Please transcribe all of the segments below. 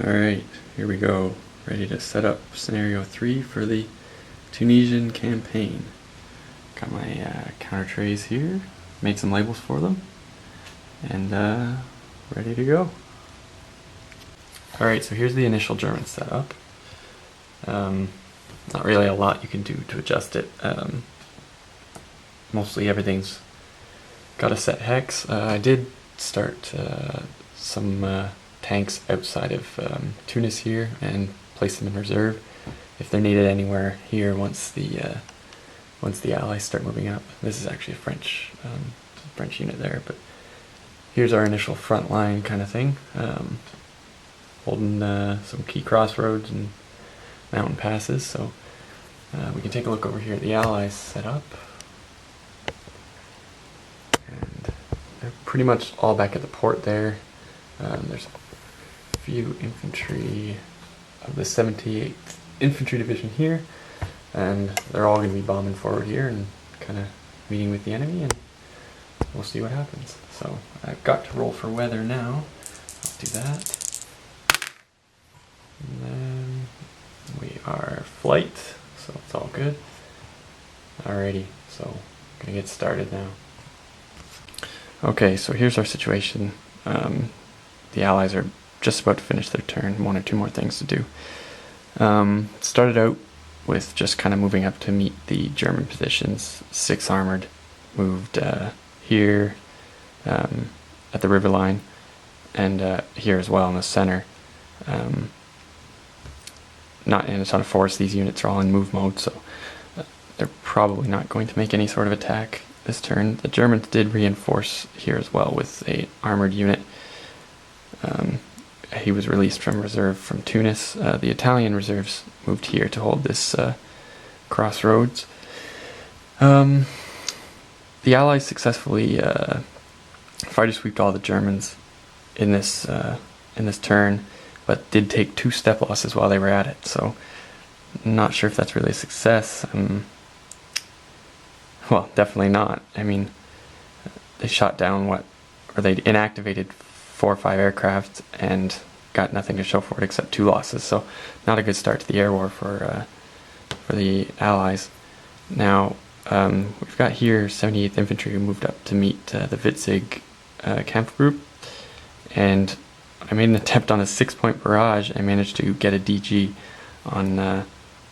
Alright, here we go. Ready to set up scenario 3 for the Tunisian campaign. Got my counter trays here, made some labels for them, and ready to go. Alright, so here's the initial German setup. Not really a lot you can do to adjust it. Mostly everything's got a set hex. I did start some tanks outside of Tunis here and place them in reserve if they're needed anywhere here once the allies start moving up. This is actually a French unit there, but here's our initial front line kind of thing, holding some key crossroads and mountain passes. So we can take a look over here at the allies setup, and they're pretty much all back at the port there. There's a few infantry of the 78th Infantry Division here, and they're all going to be bombing forward here and kind of meeting with the enemy, and we'll see what happens. So I've got to roll for weather now. I'll do that. And then we are flight, so it's all good. Alrighty, so I'm going to get started now. Okay, so here's our situation. The allies are just about to finish their turn, one or two more things to do. Started out with just kind of moving up to meet the German positions. 6 armored moved here at the river line, and here as well in the center. Not in a ton of force. These units are all in move mode, so they're probably not going to make any sort of attack this turn. The Germans did reinforce here as well with an armored unit. He was released from reserve from Tunis. The Italian reserves moved here to hold this crossroads. The Allies successfully fighter sweeped all the Germans in this turn, but did take 2 step losses while they were at it. So, not sure if that's really a success. Well, definitely not. I mean, they shot down they inactivated 4 or 5 aircraft and got nothing to show for it except 2 losses. So not a good start to the air war for the Allies. Now we've got here 78th Infantry who moved up to meet the Witzig camp group, and I made an attempt on a 6-point barrage. I managed to get a DG on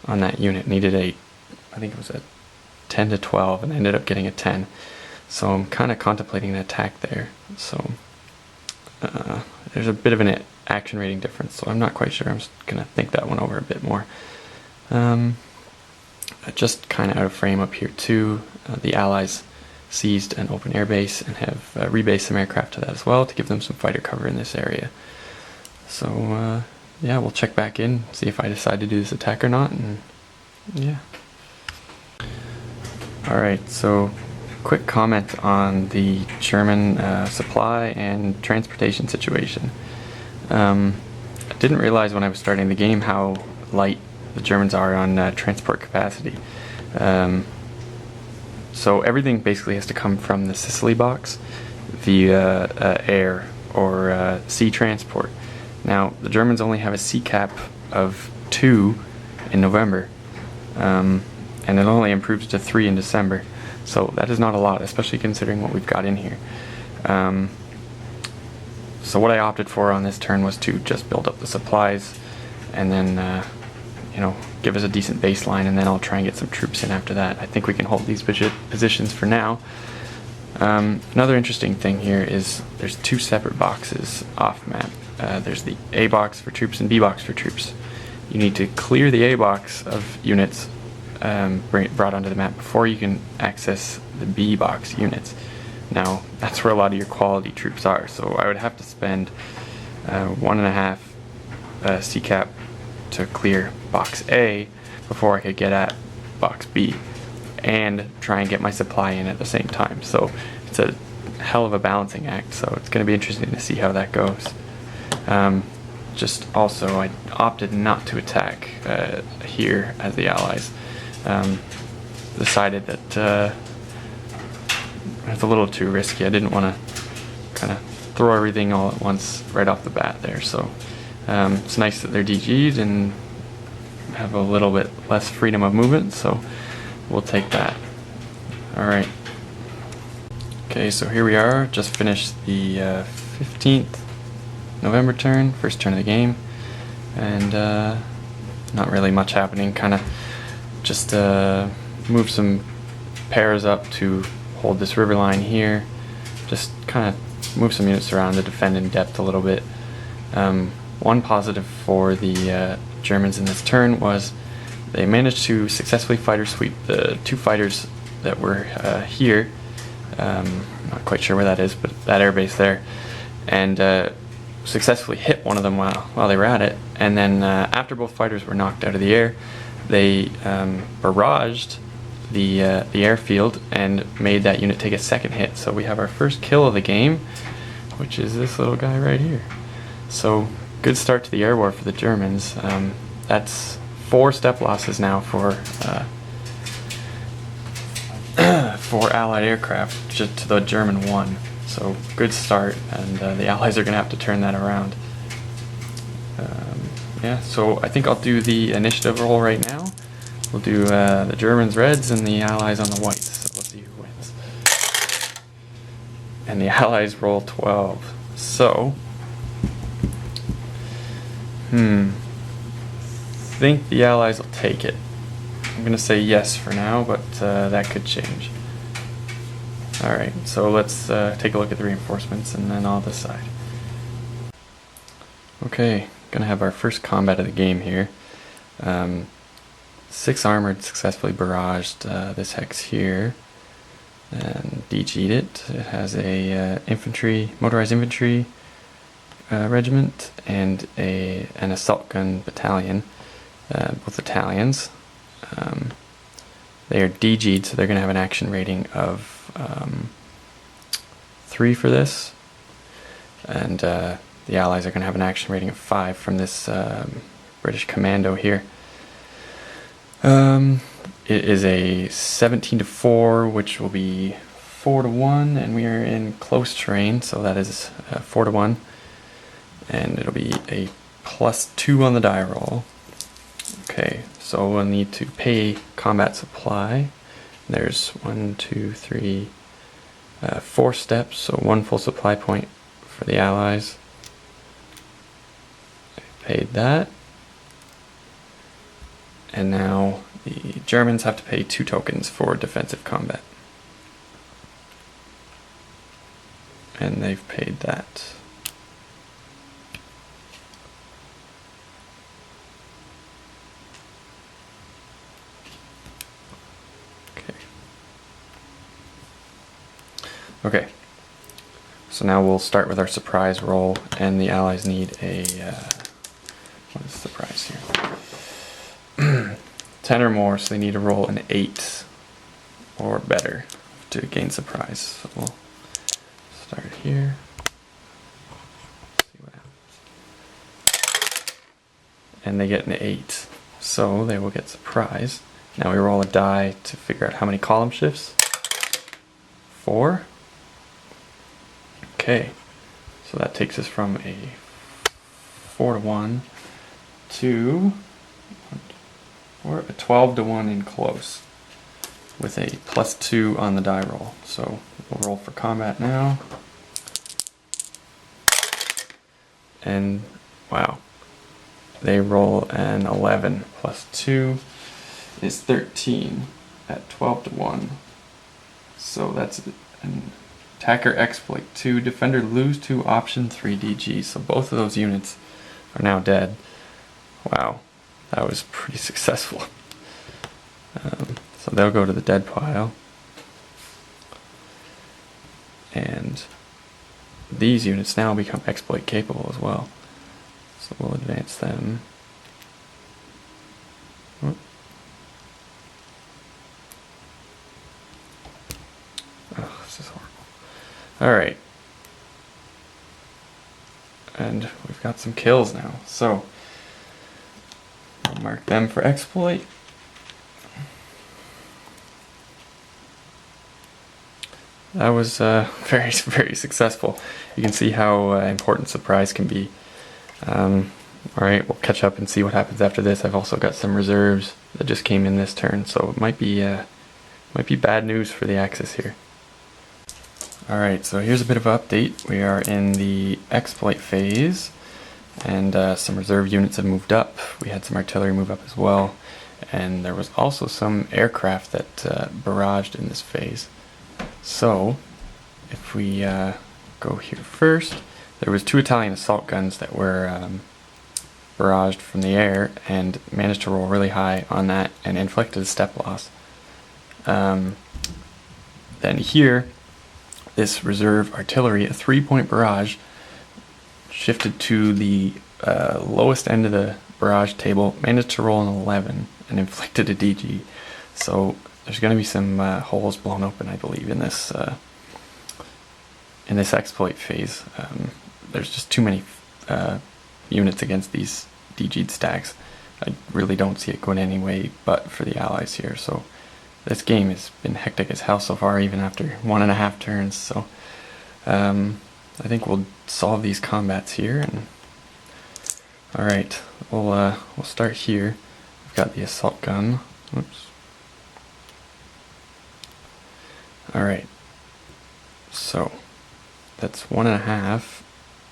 that unit. Needed I think it was a 10 to 12, and I ended up getting a 10. So I'm kind of contemplating an attack there. So there's a bit of an action rating difference, so I'm not quite sure. I'm just going to think that one over a bit more. Just kind of out of frame up here too. The Allies seized an open air base and have rebased some aircraft to that as well to give them some fighter cover in this area. So yeah, we'll check back in, see if I decide to do this attack or not, and yeah. Alright, so quick comment on the German supply and transportation situation. I didn't realize when I was starting the game how light the Germans are on transport capacity. So everything basically has to come from the Sicily box via air or sea transport. Now, the Germans only have a sea cap of 2 in November, and it only improves to 3 in December. So that is not a lot, especially considering what we've got in here. So what I opted for on this turn was to just build up the supplies, and then give us a decent baseline, and then I'll try and get some troops in after that. I think we can hold these positions for now. Another interesting thing here is there's 2 separate boxes off map. There's the A box for troops and B box for troops. You need to clear the A box of units, brought onto the map before you can access the B box units. Now that's where a lot of your quality troops are, so I would have to spend 1.5 CCAP to clear box A before I could get at box B and try and get my supply in at the same time. So it's a hell of a balancing act, so it's going to be interesting to see how that goes. Just also, I opted not to attack here as the Allies. Decided that it's a little too risky. I didn't want to kind of throw everything all at once right off the bat there, so It's nice that they're DG'd and have a little bit less freedom of movement, so we'll take that. Alright. Okay, so here we are, just finished the 15th November turn, first turn of the game, and not really much happening, kind of just move some pairs up to hold this river line here, just kind of move some units around to defend in depth a little bit. One positive for the Germans in this turn was they managed to successfully fighter sweep the two fighters that were here. Not quite sure where that is, but that airbase there, and successfully hit one of them while they were at it. And then after both fighters were knocked out of the air, they barraged the airfield and made that unit take a second hit. So we have our first kill of the game, which is this little guy right here. So good start to the air war for the Germans. That's 4 step losses now for Allied aircraft to the German 1. So good start, and the Allies are going to have to turn that around. Yeah, so I think I'll do the initiative roll right now. We'll do the Germans reds and the Allies on the whites. So let's see who wins. And the Allies roll 12. So, I think the Allies will take it. I'm going to say yes for now, but that could change. Alright, so let's take a look at the reinforcements and then I'll decide. Okay, gonna have our first combat of the game here. 6 armored successfully barraged this hex here and DG'd it. It has a motorized infantry regiment and an assault gun battalion, both Italians. They are DG'd, so they're going to have an action rating of 3 for this, and the Allies are going to have an action rating of 5 from this British commando here. It is a 17-4, which will be 4-1, and we are in close terrain, so that is 4-1, and it'll be a +2 on the die roll. Okay, so we'll need to pay combat supply. There's 1, 2, 3, 4 steps, so 1 full supply point for the Allies. Paid that. And now the Germans have to pay 2 tokens for defensive combat. And they've paid that. Okay, so now we'll start with our surprise roll, and the Allies need a, what is the prize here? 10 or more, so they need to roll an 8 or better to gain surprise. So we'll start here. See what happens. And they get an 8, so they will get surprise. Now we roll a die to figure out how many column shifts. 4. Okay, so that takes us from a 4-1 to a 12-1 in close, with a +2 on the die roll. So we'll roll for combat now. And wow, they roll an 11 +2 is 13 at 12-1. So that's an attacker exploit 2, defender lose 2, option 3 DG. So both of those units are now dead. Wow, that was pretty successful. So they'll go to the dead pile. And these units now become exploit capable as well. So we'll advance them. Oh, this is horrible. Alright. And we've got some kills now. So I'll mark them for exploit. That was very, very successful. You can see how important surprise can be. Alright, we'll catch up and see what happens after this. I've also got some reserves that just came in this turn, so it might be bad news for the Axis here. Alright, so here's a bit of an update. We are in the exploit phase, and some reserve units have moved up. We had some artillery move up as well, and there was also some aircraft that barraged in this phase. So, if we go here first, there was 2 Italian assault guns that were barraged from the air and managed to roll really high on that and inflicted a step loss. Then here, this reserve artillery, a 3-point barrage, shifted to the lowest end of the barrage table, managed to roll an 11 and inflicted a DG. So there's going to be some holes blown open, I believe, in this exploit phase. There's just too many units against these DG'd stacks. I really don't see it going any way but for the Allies here. So this game has been hectic as hell so far, even after 1.5 turns. So I think we'll solve these combats here. And all right, we'll start here. We've got the assault gun. Oops. All right. So that's 1.5.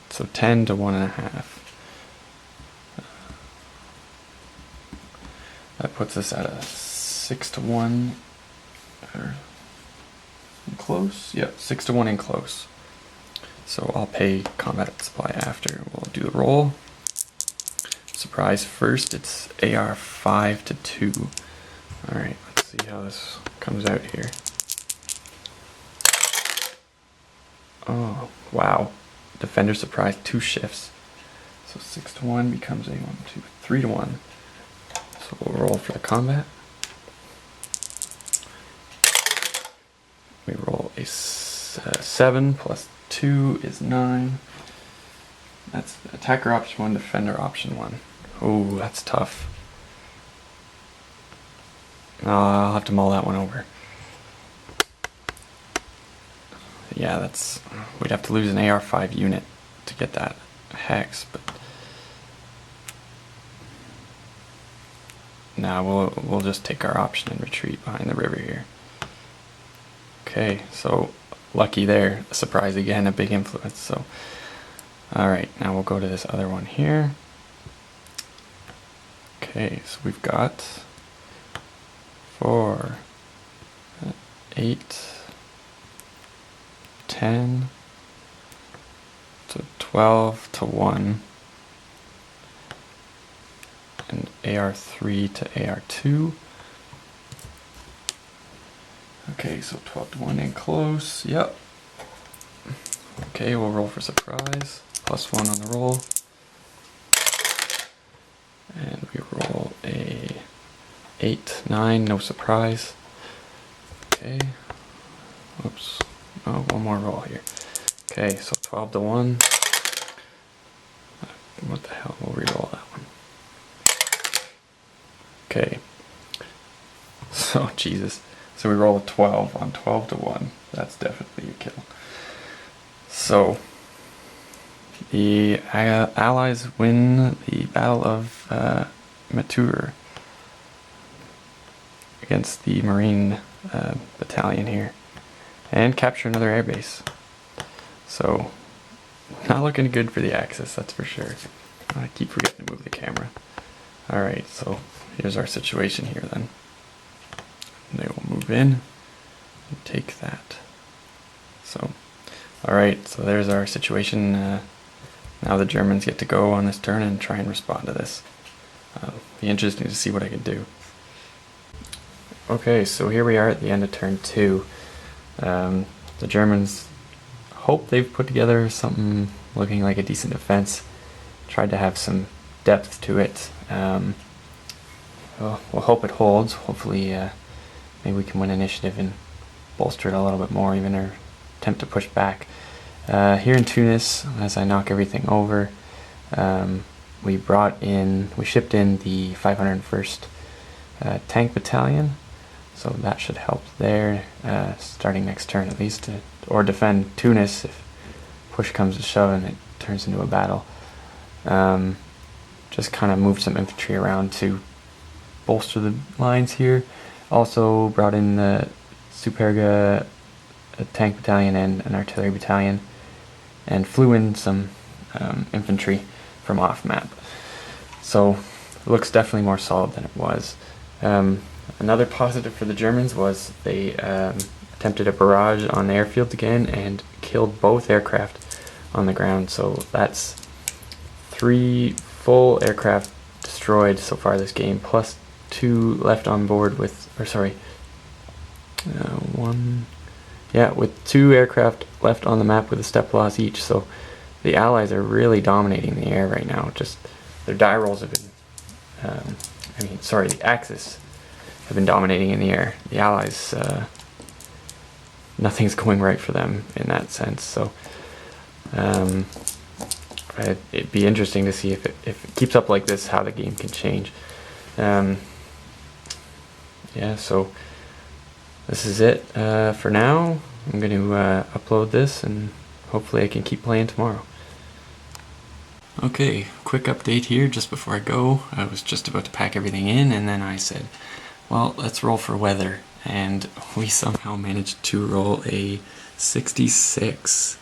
So 10 to 1.5. That puts us at a 6 to 1. Or in close? Yep, 6 to 1 in close. So I'll pay combat supply after. We'll do the roll. Surprise first, it's AR 5 to 2. Alright, let's see how this comes out here. Oh, wow. Defender surprise 2 shifts. So 6 to 1 becomes a 1, 2, 3 to 1. So we'll roll for the combat. We roll a 7 plus 2 is 9. That's attacker option 1, defender option 1. Oh, that's tough. I'll have to mull that one over. Yeah, we'd have to lose an AR5 unit to get that hex, but nah, we'll just take our option and retreat behind the river here. Okay, so lucky there. A surprise again, a big influence. So, all right, now we'll go to this other one here. Okay, so we've got 4, 8, 10, so 12 to 1, and AR3 to AR2. Okay, so 12 to 1 in close, yep. Okay, we'll roll for surprise, +1 on the roll. And we roll a 8, 9, no surprise. Okay, whoops, oh, one more roll here. Okay, so 12 to 1. What the hell, we'll re-roll that one. Okay, so Jesus. So we roll a 12 on 12 to 1. That's definitely a kill. So the Allies win the Battle of Matur against the Marine battalion here and capture another airbase. So not looking good for the Axis, that's for sure. I keep forgetting to move the camera. Alright, so here's our situation here then. They will move in and take that. So, alright, so there's our situation. Now the Germans get to go on this turn and try and respond to this. Be interesting to see what I can do. Okay, so here we are at the end of turn 2. The Germans hope they've put together something looking like a decent defense. Tried to have some depth to it. We'll hope it holds. Hopefully maybe we can win initiative and bolster it a little bit more, even or attempt to push back. Here in Tunis, as I knock everything over, we shipped in the 501st Tank Battalion, so that should help there, starting next turn at least, or defend Tunis if push comes to shove and it turns into a battle. just kind of moved some infantry around to bolster the lines here. Also brought in the Superga tank battalion and an artillery battalion, and flew in some infantry from off map. So it looks definitely more solid than it was. Another positive for the Germans was they attempted a barrage on the airfield again and killed both aircraft on the ground. So that's 3 full aircraft destroyed so far this game, plus 2 left on board with, with 2 aircraft left on the map with a step loss each. So the Allies are really dominating the air right now. Just their die rolls have been, the Axis have been dominating in the air. The Allies, nothing's going right for them in that sense. So it'd be interesting to see if it keeps up like this, how the game can change. So this is it for now. I'm going to upload this, and hopefully I can keep playing tomorrow. Okay, quick update here just before I go. I was just about to pack everything in, and then I said, well, let's roll for weather. And we somehow managed to roll a 66,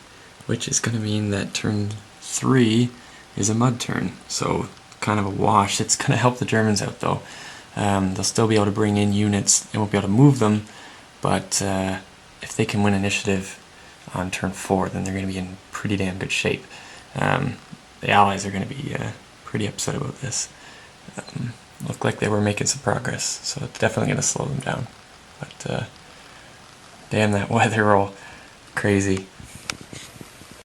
which is going to mean that turn 3 is a mud turn. So kind of a wash. It's going to help the Germans out though. They'll still be able to bring in units. They won't be able to move them, but if they can win initiative on turn 4, then they're going to be in pretty damn good shape. The Allies are going to be pretty upset about this. Looked like they were making some progress, so it's definitely going to slow them down. But damn, that weather roll, crazy.